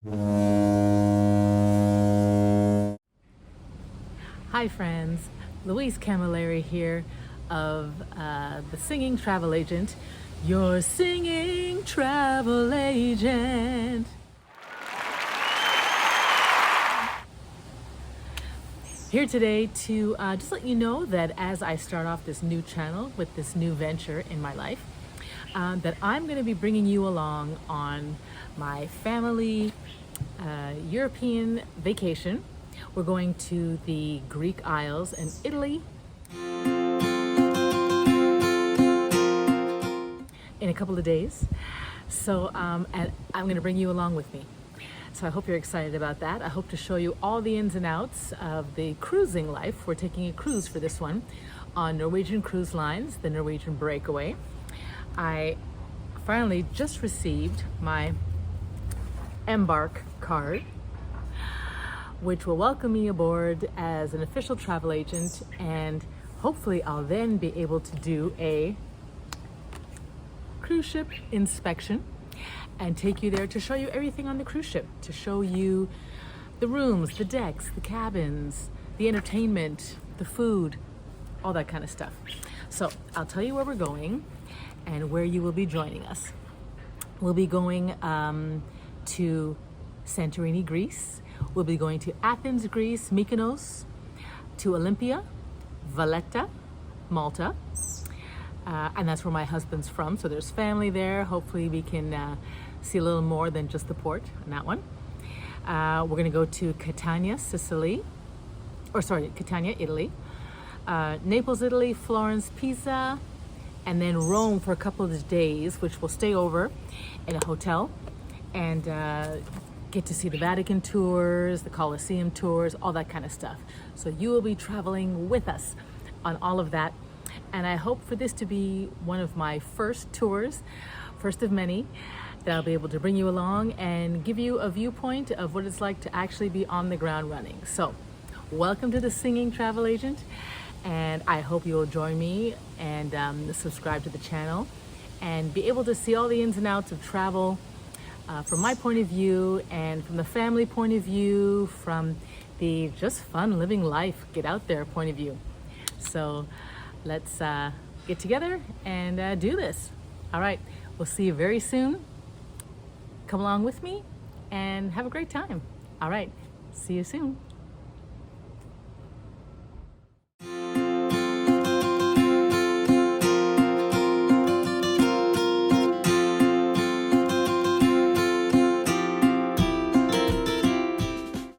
Hi friends, Louise Camilleri here of the Singing Travel Agent, your singing travel agent. Here today to just let you know that as I start off this new channel with this new venture in my life, that I'm going to be bringing you along on my family European vacation. We're going to the Greek Isles and Italy in a couple of days. So, and I'm going to bring you along with me. So I hope you're excited about that. I hope to show you all the ins and outs of the cruising life. We're taking a cruise for this one on Norwegian Cruise Lines, the Norwegian Breakaway. I finally just received my Embark card, which will welcome me aboard as an official travel agent, and hopefully I'll then be able to do a cruise ship inspection and take you there to show you everything on the cruise ship, to show you the rooms, the decks, the cabins, the entertainment, the food, all that kind of stuff. So I'll tell you where we're going and where you will be joining us. We'll be going to Santorini, Greece. We'll be going to Athens, Greece, Mykonos, to Olympia, Valletta, Malta. And that's where my husband's from, so there's family there. Hopefully we can see a little more than just the port on that one. We're gonna go to Catania, Italy, Naples, Italy, Florence, Pisa, and then Rome for a couple of days, which we'll stay over in a hotel and get to see the Vatican tours, the Colosseum tours, all that kind of stuff. So you will be traveling with us on all of that. And I hope for this to be one of my first tours, first of many, that I'll be able to bring you along and give you a viewpoint of what it's like to actually be on the ground running. So welcome to the Singing Travel Agent, and I hope you'll join me and subscribe to the channel and be able to see all the ins and outs of travel from my point of view and from the family point of view, from the just fun living life, get out there point of view. So let's get together and do this. All right, we'll see you very soon. Come along with me and have a great time. All right, see you soon.